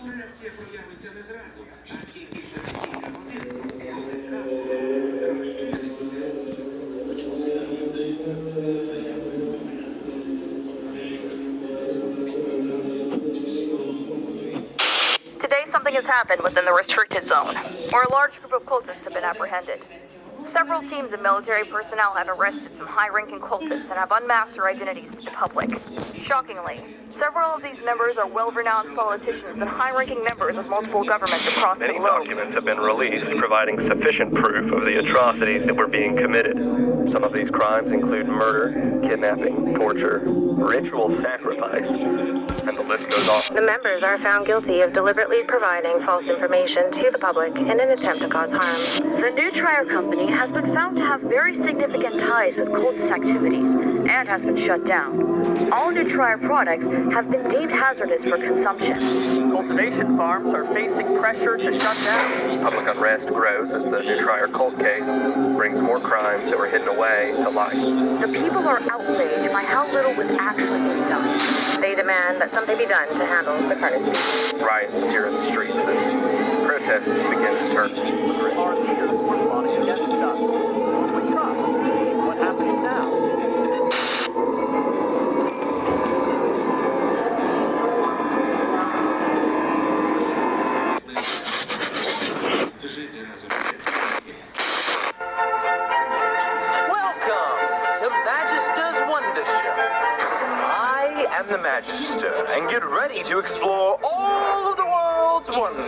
Реакція проявиться не зразу, а тільки через кілька годин, коли капсула розчиниться. Today, something has happened within the restricted zone, where a large group of cultists have been apprehended. Several teams of military personnel have arrested some high-ranking cultists and have unmasked their identities to the public. Shockingly, several of these members are well-renowned politicians and high-ranking members of multiple governments across the globe. Many documents have been released providing sufficient proof of the atrocities that were being committed. Some of these crimes include murder, kidnapping, torture, ritual sacrifice, and the list goes on. The members are found guilty of deliberately providing false information to the public in an attempt to cause harm. The New Trier Company has been found to have very significant ties with cultist activities and has been shut down. All New Trier products have been deemed hazardous for consumption. Cultivation farms are facing pressure to shut down. Public unrest grows as the New Trier cult case brings more crimes that were hidden away to light. The people are outraged by how little was actually being done. They demand that something be done to handle the carnis. Riots here in the streets and protests begin to turn. Our leaders were plotting against us. Who would trust? What happens now? The Magister, and get ready to explore all of the world's wonders.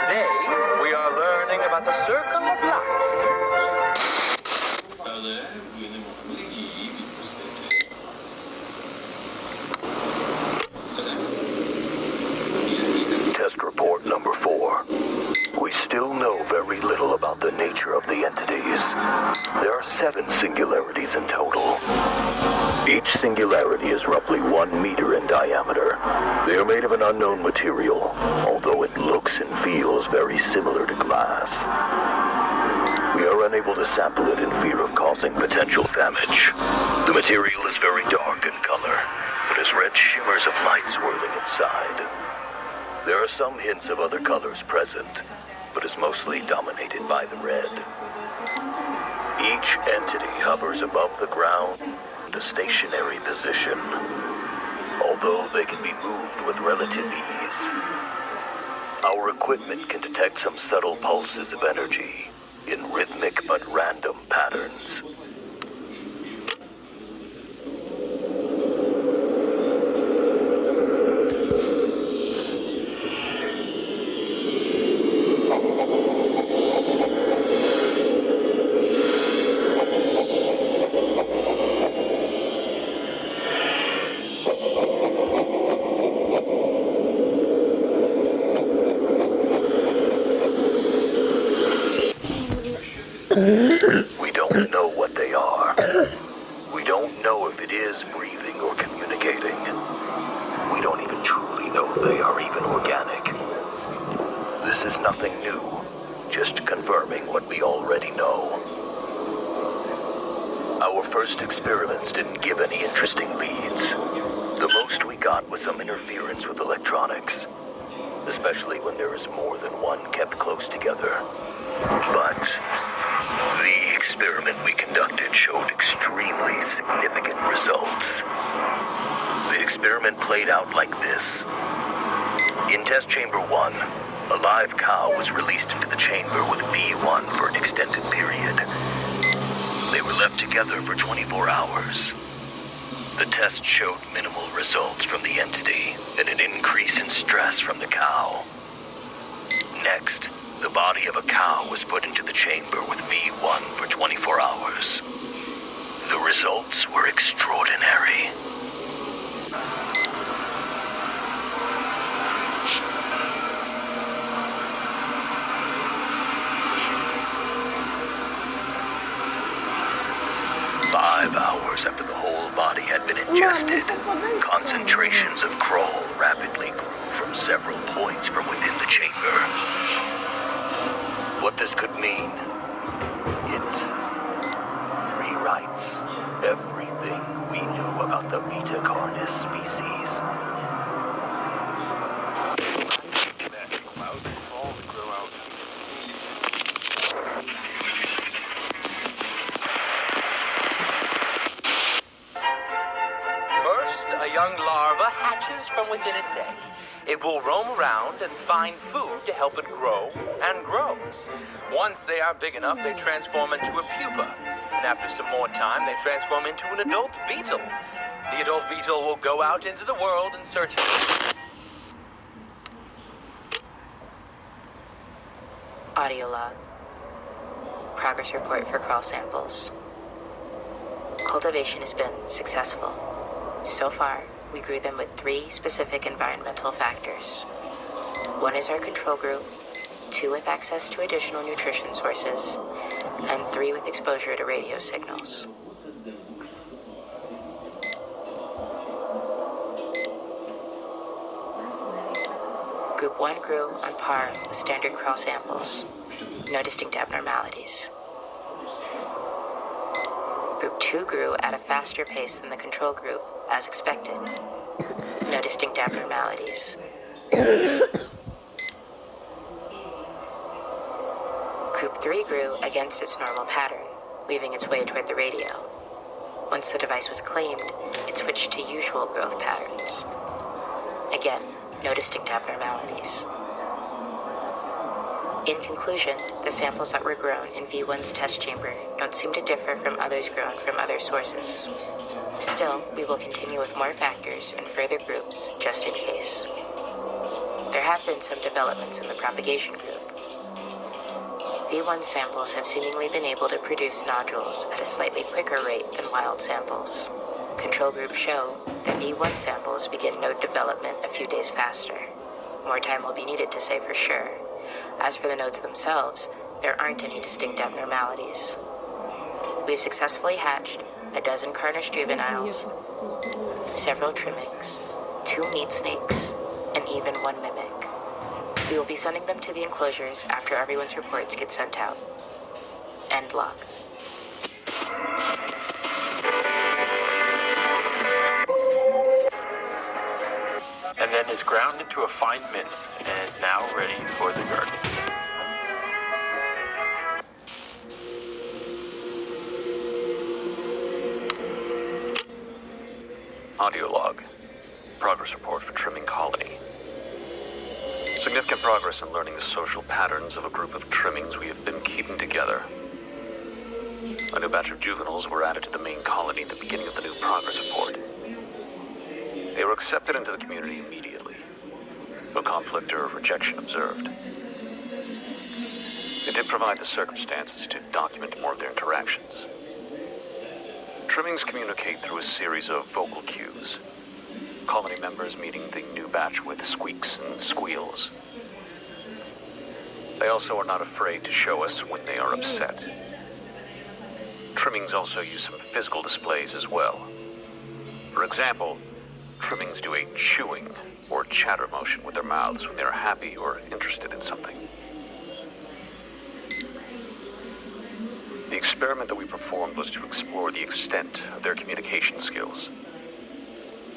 Today, we are learning about the Circle of Life. Test report number 4. We still know very little about the nature of the entities. There are 7 singularities in total. Each singularity is roughly 1 meter in diameter. They are made of an unknown material, although it looks and feels very similar to glass. We are unable to sample it in fear of causing potential damage. The material is very dark in color, but has red shimmers of light swirling inside. There are some hints of other colors present, but is mostly dominated by the red. Each entity hovers above the ground in a stationary position, although they can be moved with relative ease. Our equipment can detect some subtle pulses of energy in rhythmic but random patterns. We don't know what they are. We don't know if it is breathing or communicating. We don't even truly know if they are even organic. This is nothing new, just confirming what we already know. Our first experiments didn't give any interesting leads. The most we got was some interference with electronics, especially when there is more than one kept close together. But the experiment we conducted showed extremely significant results. The experiment played out like this. In test chamber 1, a live cow was released into the chamber with V1 for an extended period. They were left together for 24 hours. The test showed minimal results from the entity and an increase in stress from the cow. Next, the body of a cow was put into the chamber with V1 for 24 hours. The results were extraordinary. Hours after the whole body had been ingested, concentrations of Kroll rapidly grew from several points from within the chamber. What this could mean, it rewrites everything we knew about the vita carnis species. a young larva hatches from within its egg. It will roam around and find food to help it grow and grow. Once they are big enough, they transform into a pupa. And after some more time, they transform into an adult beetle. The adult beetle will go out into the world in search of... Audio log. Progress report for crawl samples. Cultivation has been successful. So far, we grew them with 3 specific environmental factors. 1 is our control group, 2 with access to additional nutrition sources, and 3 with exposure to radio signals. Group 1 grew on par with standard crawl samples. No distinct abnormalities. Group 2 grew at a faster pace than the control group, as expected. No distinct abnormalities. Group 3 grew against its normal pattern, weaving its way toward the radio. Once the device was claimed, it switched to usual growth patterns. Again, no distinct abnormalities. In conclusion, the samples that were grown in V1's test chamber don't seem to differ from others grown from other sources. Still, we will continue with more factors and further groups, just in case. There have been some developments in the propagation group. V1 samples have seemingly been able to produce nodules at a slightly quicker rate than wild samples. Control groups show that V1 samples begin node development a few days faster. More time will be needed to say for sure. As for the nodes themselves, there aren't any distinct abnormalities. We've successfully hatched a dozen carnis juveniles, several trimmings, 2 meat snakes, and even 1 mimic. We will be sending them to the enclosures after everyone's reports get sent out. End log. And then is ground into a fine mince and is now ready for the garden. Audio log. Progress report for trimming colony. Significant progress in learning the social patterns of a group of trimmings we have been keeping together. A new batch of juveniles were added to the main colony at the beginning of the new progress report. They were accepted into the community immediately. No conflict or rejection observed. It did provide the circumstances to document more of their interactions. Trimmings communicate through a series of vocal cues. Colony members meeting the new batch with squeaks and squeals. They also are not afraid to show us when they are upset. Trimmings also use some physical displays as well. For example, trimmings do a chewing or chatter motion with their mouths when they are happy or interested in something. The experiment that we performed was to explore the extent of their communication skills.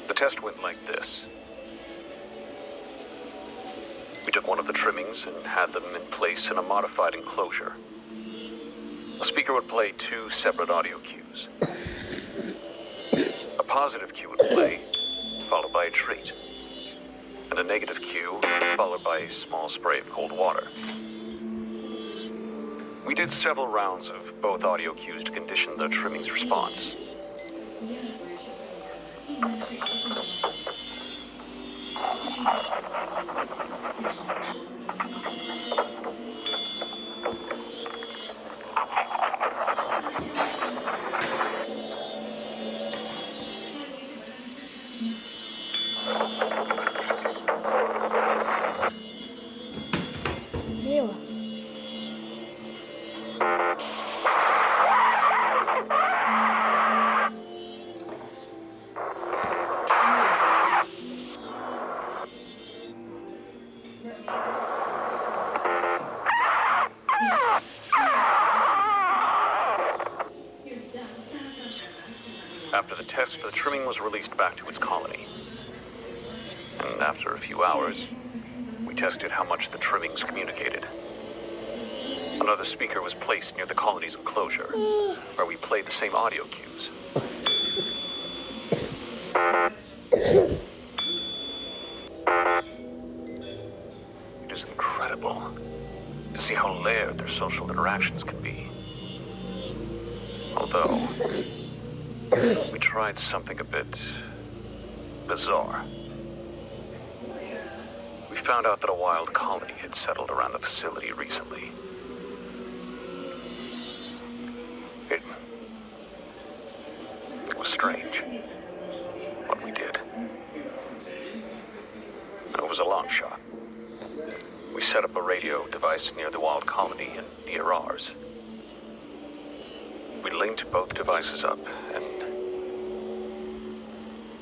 The test went like this. We took one of the trimmings and had them in place in a modified enclosure. A speaker would play 2 separate audio cues. A positive cue would play, followed by a treat, and a negative cue, followed by a small spray of cold water. We did several rounds of both audio cues to condition the trimming's response. After the test, the trimming was released back to its colony. And after a few hours, we tested how much the trimmings communicated. Another speaker was placed near the colony's enclosure, where we played the same audio cues. layered their social interactions can be. Although, we tried something a bit bizarre. We found out that a wild colony had settled around the facility recently. It was strange what we did. It was a long shot. We set up a radio device near the wild colony and near ours. We linked both devices up and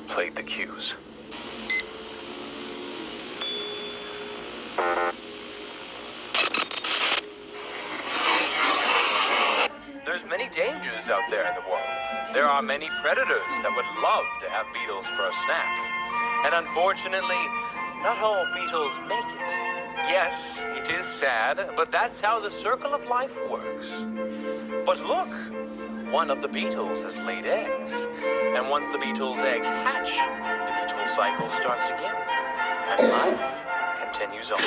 played the cues. There's many dangers out there in the world. There are many predators that would love to have beetles for a snack. And unfortunately, not all beetles make it. Yes, it is sad, but that's how the circle of life works. But look, one of the beetles has laid eggs. And once the beetle's eggs hatch, the beetle cycle starts again. And life continues on.